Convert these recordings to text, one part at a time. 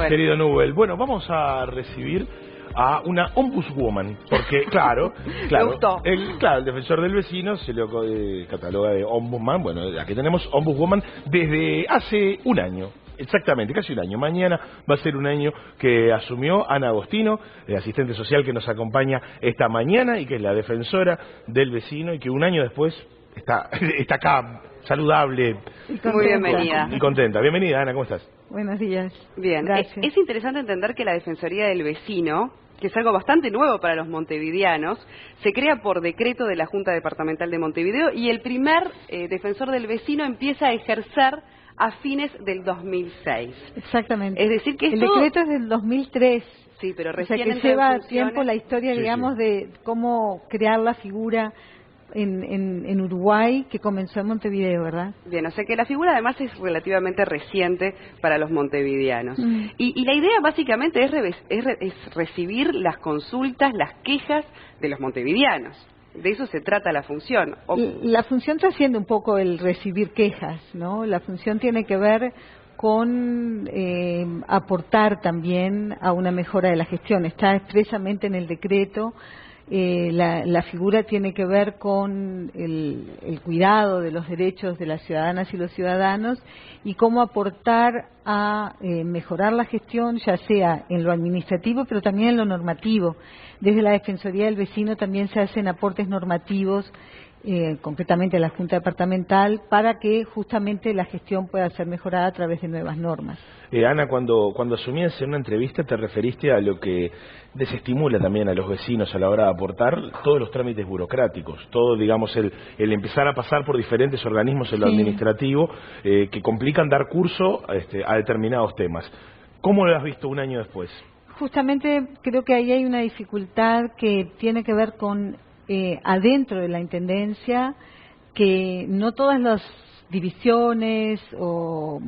Bueno. Querido Nubel, bueno, vamos a recibir a una ombudswoman, porque claro, Me gustó. el defensor del vecino se lo cataloga de ombudsman. Bueno, aquí tenemos ombudswoman desde hace un año. Exactamente, casi un año. Mañana va a ser un año que asumió Ana Agostino, asistente social que nos acompaña esta mañana y que es la defensora del vecino y que un año después está acá, saludable. Muy bienvenida. Y contenta. Bienvenida, Ana, ¿cómo estás? Buenos días. Bien, gracias. es interesante entender que la Defensoría del Vecino, que es algo bastante nuevo para los montevideanos, se crea por decreto de la Junta Departamental de Montevideo y el primer defensor del vecino empieza a ejercer a fines del 2006. Exactamente. Es decir, que el decreto es del 2003. Sí, pero o recién sea que entra en lleva funciones. tiempo la historia, Sí, digamos, sí. de cómo crear la figura en Uruguay, que comenzó en Montevideo, ¿verdad? Bien, o sea que la figura además es relativamente reciente para los montevideanos. Mm. Y la idea básicamente es recibir las consultas, las quejas de los montevideanos. De eso se trata la función. La función trasciende un poco el recibir quejas, ¿no? La función tiene que ver con aportar también a una mejora de la gestión. Está expresamente en el decreto. La figura tiene que ver con el cuidado de los derechos de las ciudadanas y los ciudadanos y cómo aportar a mejorar la gestión, ya sea en lo administrativo, pero también en lo normativo. Desde la Defensoría del Vecino también se hacen aportes normativos, concretamente a la Junta Departamental, para que justamente la gestión pueda ser mejorada a través de nuevas normas. Ana, cuando asumías en una entrevista te referiste a lo que desestimula también a los vecinos a la hora de aportar todos los trámites burocráticos, todo, digamos, el empezar a pasar por diferentes organismos en lo administrativo que complican dar curso a determinados temas. ¿Cómo lo has visto un año después? Justamente creo que ahí hay una dificultad que tiene que ver con adentro de la Intendencia, que no todas las divisiones o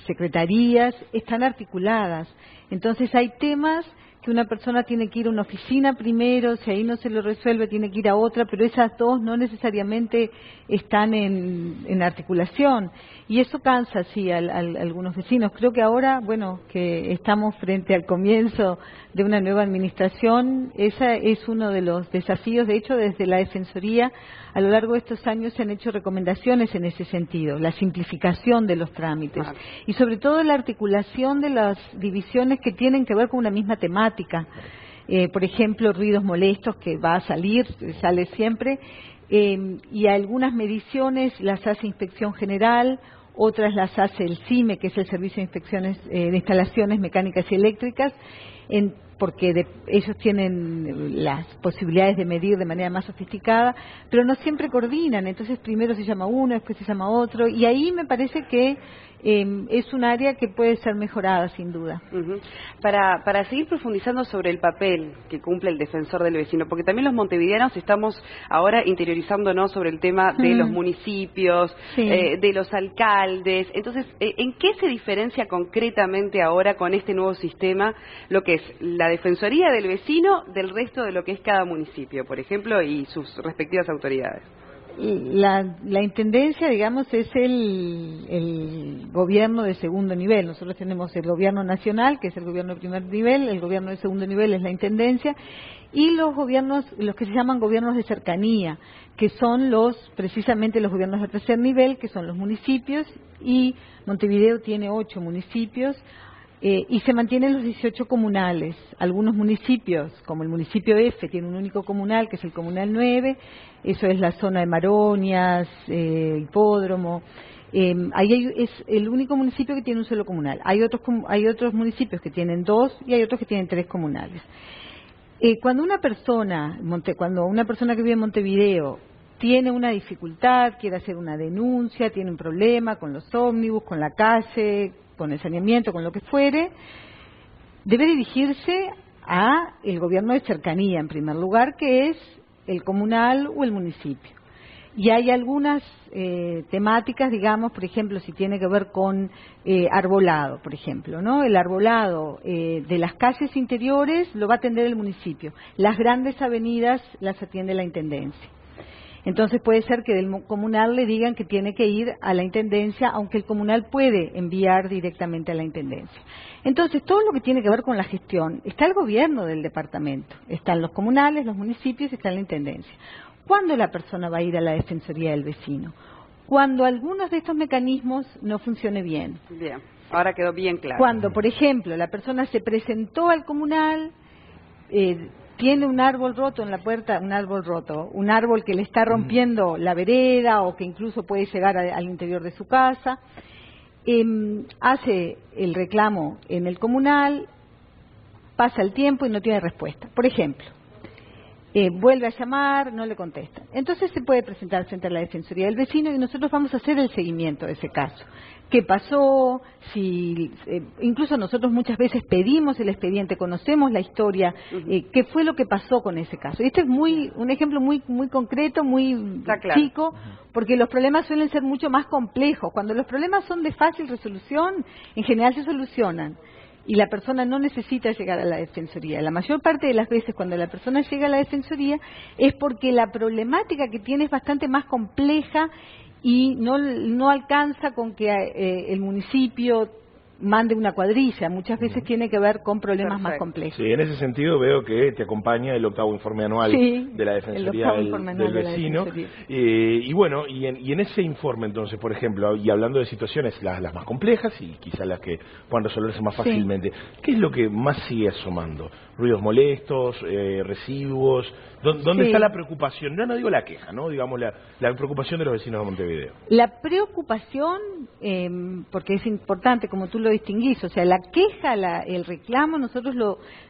secretarías están articuladas. Entonces hay temas que una persona tiene que ir a una oficina primero, si ahí no se lo resuelve tiene que ir a otra, pero esas dos no necesariamente están en articulación. Y eso cansa, sí, a algunos vecinos. Creo que ahora, bueno, que estamos frente al comienzo de una nueva administración, ese es uno de los desafíos. De hecho, desde la Defensoría, a lo largo de estos años se han hecho recomendaciones en ese sentido, la simplificación de los trámites y sobre todo la articulación de las divisiones que tienen que ver con una misma temática. Por ejemplo, ruidos molestos, que va a salir, sale siempre, y algunas mediciones las hace Inspección General, otras las hace el CIME, que es el Servicio de Inspecciones de Instalaciones Mecánicas y Eléctricas, porque ellos tienen las posibilidades de medir de manera más sofisticada, pero no siempre coordinan. Entonces primero se llama uno, después se llama otro, y ahí me parece que es un área que puede ser mejorada, sin duda. Para seguir profundizando sobre el papel que cumple el defensor del vecino, porque también los montevideanos estamos ahora interiorizándonos sobre el tema de los municipios, de los alcaldes. Entonces, ¿en qué se diferencia concretamente ahora con este nuevo sistema lo que es la defensoría del vecino del resto de lo que es cada municipio, por ejemplo, y sus respectivas autoridades? La intendencia, digamos, es el gobierno de segundo nivel. Nosotros tenemos el gobierno nacional, que es el gobierno de primer nivel, el gobierno de segundo nivel es la intendencia, y los gobiernos, los que se llaman gobiernos de cercanía, que son precisamente los gobiernos de tercer nivel, que son los municipios, y Montevideo tiene 8 municipios, y se mantienen los 18 comunales. Algunos municipios, como el municipio F, tiene un único comunal, que es el comunal 9, eso es la zona de Maronias, Hipódromo. Ahí es el único municipio que tiene un solo comunal. Hay otros municipios que tienen 2 y hay otros que tienen 3 comunales. Cuando una persona que vive en Montevideo tiene una dificultad, quiere hacer una denuncia, tiene un problema con los ómnibus, con la calle, con el saneamiento, con lo que fuere, debe dirigirse a el gobierno de cercanía, en primer lugar, que es el comunal o el municipio. Y hay algunas temáticas, digamos, por ejemplo, si tiene que ver con arbolado, por ejemplo, ¿no? El arbolado de las calles interiores lo va a atender el municipio. Las grandes avenidas las atiende la intendencia. Entonces puede ser que del comunal le digan que tiene que ir a la intendencia, aunque el comunal puede enviar directamente a la intendencia. Entonces, todo lo que tiene que ver con la gestión, está el gobierno del departamento, están los comunales, los municipios y está la intendencia. ¿Cuándo la persona va a ir a la Defensoría del Vecino? Cuando algunos de estos mecanismos no funcione bien. Bien, ahora quedó bien claro. Cuando, por ejemplo, la persona se presentó al comunal, tiene un árbol roto en la puerta, un árbol que le está rompiendo la vereda o que incluso puede llegar al interior de su casa, hace el reclamo en el comunal, pasa el tiempo y no tiene respuesta. Por ejemplo, vuelve a llamar, no le contesta. Entonces se puede presentar frente a la Defensoría del Vecino y nosotros vamos a hacer el seguimiento de ese caso. ¿Qué pasó? Incluso nosotros muchas veces pedimos el expediente, conocemos la historia, qué fue lo que pasó con ese caso. Y este es un ejemplo muy concreto, muy chico, porque los problemas suelen ser mucho más complejos. Cuando los problemas son de fácil resolución, en general se solucionan. Y la persona no necesita llegar a la Defensoría. La mayor parte de las veces cuando la persona llega a la Defensoría es porque la problemática que tiene es bastante más compleja y no alcanza con que el municipio mande una cuadrilla. Muchas veces tiene que ver con problemas más complejos. Sí, en ese sentido veo que te acompaña el 8º informe anual de la Defensoría del Vecino. Y bueno, y en ese informe entonces, por ejemplo, y hablando de situaciones las más complejas y quizás las que puedan resolverse más fácilmente, ¿qué es lo que más sigue asomando? ¿Ruidos molestos, residuos? ¿Dónde está la preocupación? No digo la queja, ¿no? Digamos la preocupación de los vecinos de Montevideo. La preocupación, porque es importante, como tú lo distinguís, o sea, la queja, el reclamo, nosotros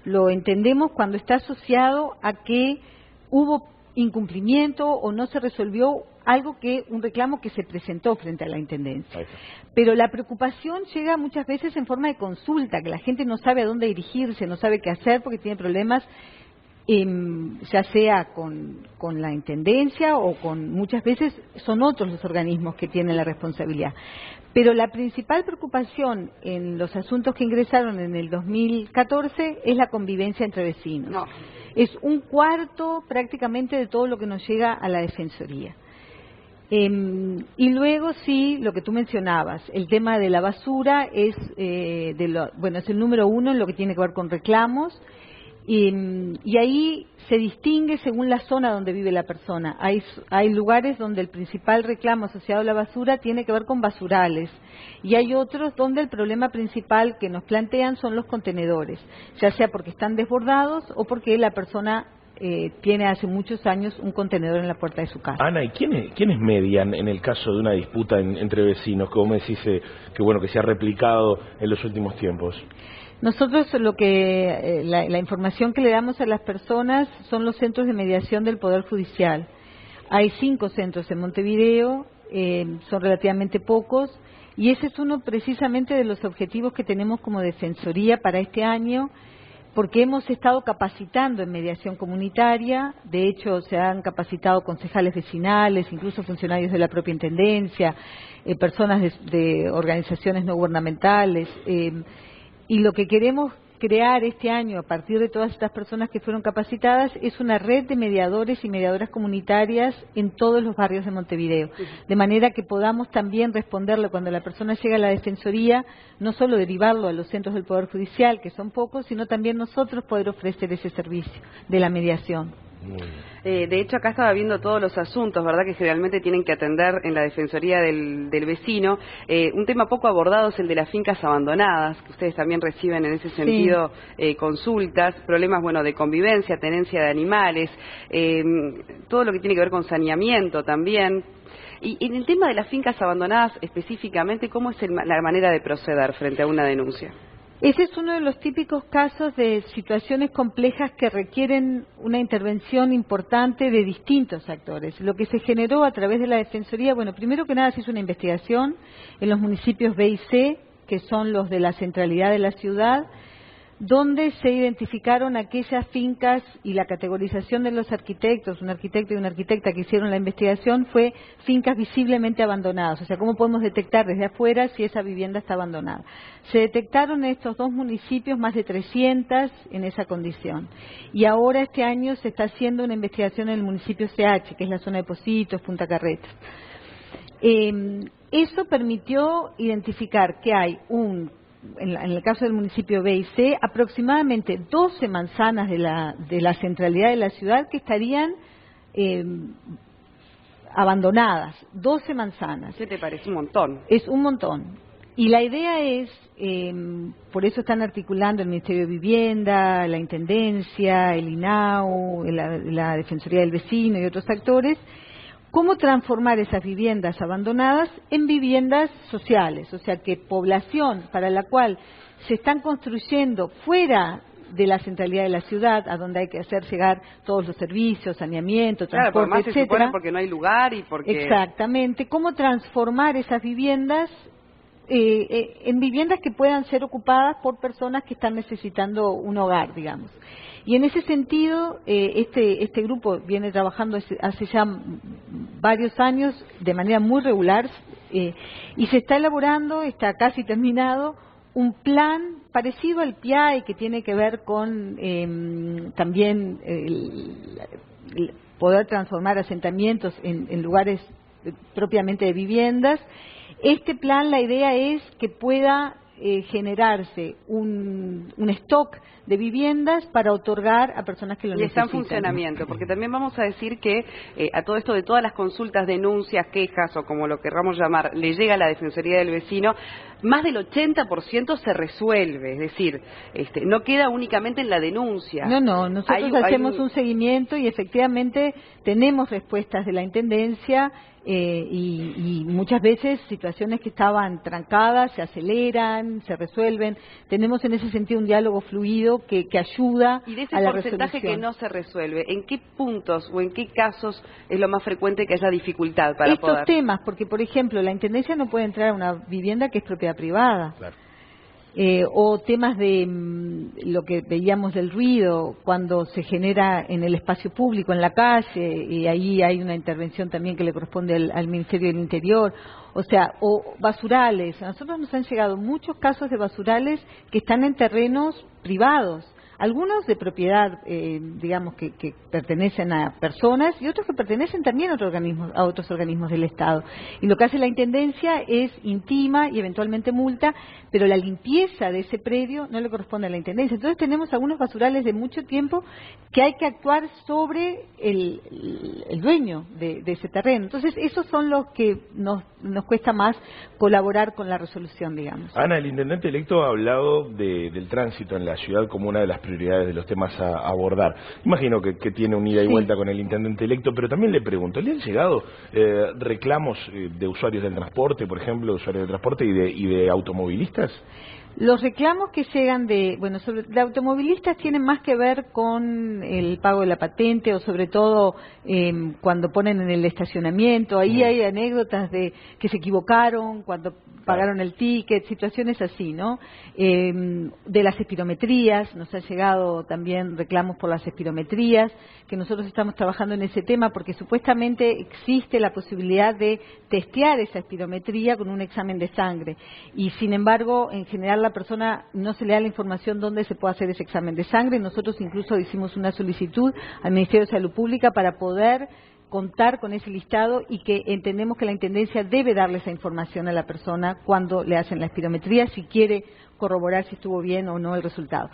lo entendemos cuando está asociado a que hubo incumplimiento o no se resolvió un reclamo que se presentó frente a la Intendencia. Pero la preocupación llega muchas veces en forma de consulta, que la gente no sabe a dónde dirigirse, no sabe qué hacer porque tiene problemas, ya sea con la Intendencia o muchas veces son otros los organismos que tienen la responsabilidad. Pero la principal preocupación en los asuntos que ingresaron en el 2014 es la convivencia entre vecinos. Es un cuarto prácticamente de todo lo que nos llega a la Defensoría. Y luego sí, lo que tú mencionabas, el tema de la basura es es el número 1 en lo que tiene que ver con reclamos. Y ahí se distingue según la zona donde vive la persona. Hay lugares donde el principal reclamo asociado a la basura tiene que ver con basurales y hay otros donde el problema principal que nos plantean son los contenedores, ya sea porque están desbordados o porque la persona tiene hace muchos años un contenedor en la puerta de su casa. Ana, ¿y quiénes median en el caso de una disputa entre vecinos, como me decís que se ha replicado en los últimos tiempos? Nosotros la información que le damos a las personas son los centros de mediación del Poder Judicial. Hay 5 centros en Montevideo, son relativamente pocos, y ese es uno precisamente de los objetivos que tenemos como Defensoría para este año, porque hemos estado capacitando en mediación comunitaria. De hecho se han capacitado concejales vecinales, incluso funcionarios de la propia Intendencia, personas de organizaciones no gubernamentales, y lo que queremos crear este año a partir de todas estas personas que fueron capacitadas es una red de mediadores y mediadoras comunitarias en todos los barrios de Montevideo, de manera que podamos también responderle cuando la persona llega a la Defensoría, no solo derivarlo a los centros del Poder Judicial, que son pocos, sino también nosotros poder ofrecer ese servicio de la mediación. De hecho, acá estaba viendo todos los asuntos, ¿verdad?, que generalmente tienen que atender en la Defensoría del Vecino. Un tema poco abordado es el de las fincas abandonadas, que ustedes también reciben en ese sentido consultas, problemas, de convivencia, tenencia de animales, todo lo que tiene que ver con saneamiento también. Y en el tema de las fincas abandonadas específicamente, ¿cómo es la manera de proceder frente a una denuncia? Ese es uno de los típicos casos de situaciones complejas que requieren una intervención importante de distintos actores. Lo que se generó a través de la Defensoría, primero que nada se hizo una investigación en los municipios B y C, que son los de la centralidad de la ciudad, donde se identificaron aquellas fincas y la categorización de los arquitectos, un arquitecto y una arquitecta que hicieron la investigación, fue fincas visiblemente abandonadas. O sea, ¿cómo podemos detectar desde afuera si esa vivienda está abandonada? Se detectaron en estos dos municipios más de 300 en esa condición. Y ahora este año se está haciendo una investigación en el municipio CH, que es la zona de Pocitos, Punta Carretas. Eso permitió identificar que hay en el caso del municipio B y C, aproximadamente 12 manzanas de la centralidad de la ciudad que estarían abandonadas, 12 manzanas. ¿Qué te parece? Un montón. Es un montón. Y la idea es, por eso están articulando el Ministerio de Vivienda, la Intendencia, el INAU, la Defensoría del Vecino y otros actores, cómo transformar esas viviendas abandonadas en viviendas sociales, o sea, que población para la cual se están construyendo fuera de la centralidad de la ciudad, a donde hay que hacer llegar todos los servicios, saneamiento, transporte, etcétera. Se supone porque no hay lugar y porque... Exactamente, cómo transformar esas viviendas en viviendas que puedan ser ocupadas por personas que están necesitando un hogar, digamos. Y en ese sentido, este grupo viene trabajando hace ya varios años de manera muy regular y se está elaborando, está casi terminado, un plan parecido al PIAE que tiene que ver con también el poder transformar asentamientos en lugares propiamente de viviendas. Este plan, la idea es que pueda generarse un stock de viviendas para otorgar a personas que lo necesitan. Y está en funcionamiento, porque también vamos a decir que a todo esto de todas las consultas, denuncias, quejas o como lo querramos llamar, le llega a la Defensoría del Vecino, más del 80% se resuelve, es decir, no queda únicamente en la denuncia. No, nosotros hacemos un seguimiento y efectivamente tenemos respuestas de la Intendencia y muchas veces situaciones que estaban trancadas se aceleran, se resuelven. Tenemos en ese sentido un diálogo fluido que ayuda a la resolución. Y de ese porcentaje que no se resuelve, ¿en qué puntos o en qué casos es lo más frecuente que haya dificultad para poder? Estos temas, porque por ejemplo la Intendencia no puede entrar a una vivienda que es propiedad privada. Claro. O temas de lo que veíamos del ruido cuando se genera en el espacio público, en la calle, y ahí hay una intervención también que le corresponde al Ministerio del Interior, o sea, o basurales. A nosotros nos han llegado muchos casos de basurales que están en terrenos privados, algunos de propiedad, digamos, que pertenecen a personas y otros que pertenecen también a otros organismos del Estado. Y lo que hace la Intendencia es intima y eventualmente multa, pero la limpieza de ese predio no le corresponde a la Intendencia. Entonces tenemos algunos basurales de mucho tiempo que hay que actuar sobre el dueño de ese terreno. Entonces esos son los que nos cuesta más colaborar con la resolución, digamos. Ana, el intendente electo ha hablado del tránsito en la ciudad como una de las prioridades de los temas a abordar. Imagino que tiene un ida y vuelta con el intendente electo, pero también le pregunto, ¿le han llegado reclamos de usuarios del transporte, por ejemplo, usuarios del transporte y de automovilistas? Los reclamos que llegan de automovilistas tienen más que ver con el pago de la patente o sobre todo cuando ponen en el estacionamiento. Ahí hay anécdotas de que se equivocaron cuando pagaron el ticket, situaciones así, ¿no? De las espirometrías, nos han llegado también reclamos por las espirometrías, que nosotros estamos trabajando en ese tema porque supuestamente existe la posibilidad de testear esa espirometría con un examen de sangre y sin embargo en general la persona no se le da la información dónde se puede hacer ese examen de sangre. Nosotros incluso hicimos una solicitud al Ministerio de Salud Pública para poder contar con ese listado y que entendemos que la Intendencia debe darle esa información a la persona cuando le hacen la espirometría si quiere corroborar si estuvo bien o no el resultado.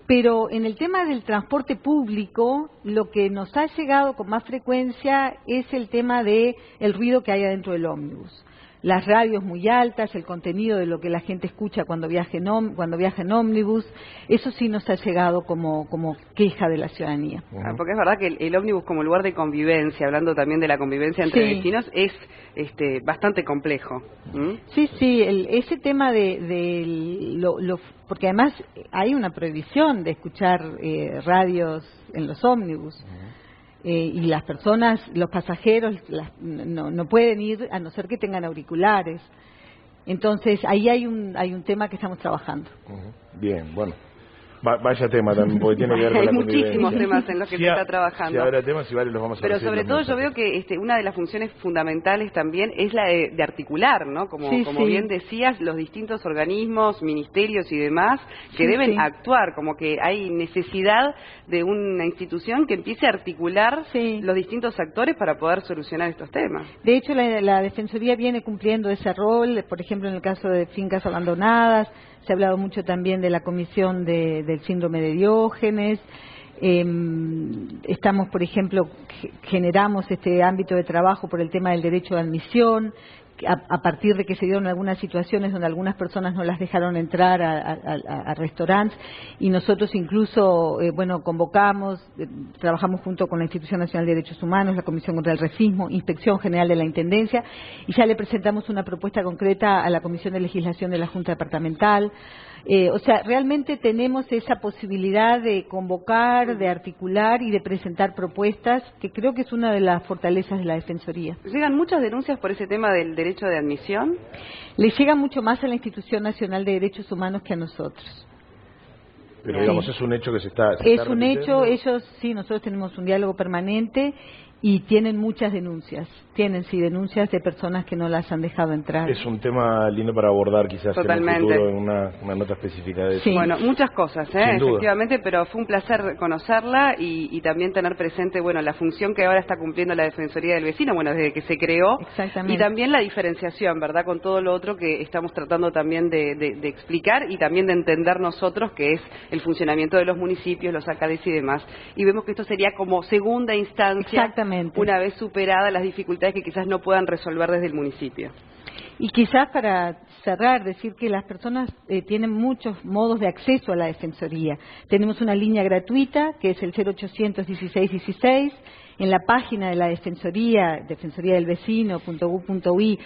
Pero en el tema del transporte público, lo que nos ha llegado con más frecuencia es el tema de el ruido que hay adentro del ómnibus. Las radios muy altas, el contenido de lo que la gente escucha cuando viaja en ómnibus, eso sí nos ha llegado como queja de la ciudadanía. Porque es verdad que el ómnibus como lugar de convivencia, hablando también de la convivencia entre vecinos, es bastante complejo. Sí, ese tema porque además hay una prohibición de escuchar radios en los ómnibus. Y las personas, los pasajeros no pueden ir a no ser que tengan auriculares. Entonces ahí hay un tema que estamos trabajando. Bien, bueno. Vaya tema también, porque tiene que ver con la convivencia. Hay muchísimos temas en los que se está trabajando. Si habrá temas, igual los vamos a Pero sobre todo yo veo que una de las funciones fundamentales también es la de articular, ¿no? Como bien decías, los distintos organismos, ministerios y demás que deben actuar, como que hay necesidad de una institución que empiece a articular los distintos actores para poder solucionar estos temas. De hecho, la Defensoría viene cumpliendo ese rol, por ejemplo, en el caso de fincas abandonadas. Se ha hablado mucho también de la comisión del síndrome de Diógenes. Estamos, por ejemplo, generamos este ámbito de trabajo por el tema del derecho de admisión, a partir de que se dieron algunas situaciones donde algunas personas no las dejaron entrar a restaurantes, y nosotros incluso convocamos, trabajamos junto con la Institución Nacional de Derechos Humanos, la Comisión contra el Racismo, Inspección General de la Intendencia, y ya le presentamos una propuesta concreta a la Comisión de Legislación de la Junta Departamental. O sea, realmente tenemos esa posibilidad de convocar, de articular y de presentar propuestas, que creo que es una de las fortalezas de la Defensoría. ¿Llegan muchas denuncias por ese tema del derecho de admisión? Le llega mucho más a la Institución Nacional de Derechos Humanos que a nosotros. Pero digamos, es un hecho que se está es un hecho, ellos nosotros tenemos un diálogo permanente y tienen muchas denuncias. Tienen, denuncias de personas que no las han dejado entrar. Es un tema lindo para abordar quizás Totalmente. en el futuro en una nota específica de eso. Sí. Bueno, muchas cosas, efectivamente, pero fue un placer conocerla y también tener presente, la función que ahora está cumpliendo la Defensoría del Vecino, desde que se creó. Exactamente. Y también la diferenciación, ¿verdad?, con todo lo otro que estamos tratando también de explicar y también de entender nosotros, que es el funcionamiento de los municipios, los alcaldes y demás. Y vemos que esto sería como segunda instancia. Exactamente. Una vez superadas las dificultades que quizás no puedan resolver desde el municipio. Y quizás para cerrar, decir que las personas tienen muchos modos de acceso a la Defensoría. Tenemos una línea gratuita, que es el 0800 16 16. En la página de la Defensoría, defensoriadelvecino.gov.uy,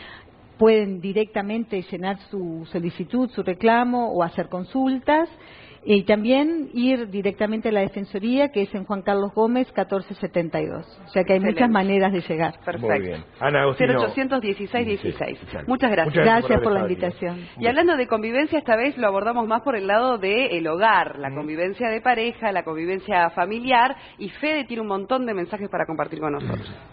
pueden directamente llenar su solicitud, su reclamo o hacer consultas. Y también ir directamente a la Defensoría, que es en Juan Carlos Gómez, 1472. O sea que hay muchas maneras de llegar. Perfecto. Muy bien. Ana Agostino. 0816 16. Muchas gracias. Gracias por la invitación. Y hablando de convivencia, esta vez lo abordamos más por el lado del hogar, la convivencia de pareja, la convivencia familiar, y Fede tiene un montón de mensajes para compartir con nosotros.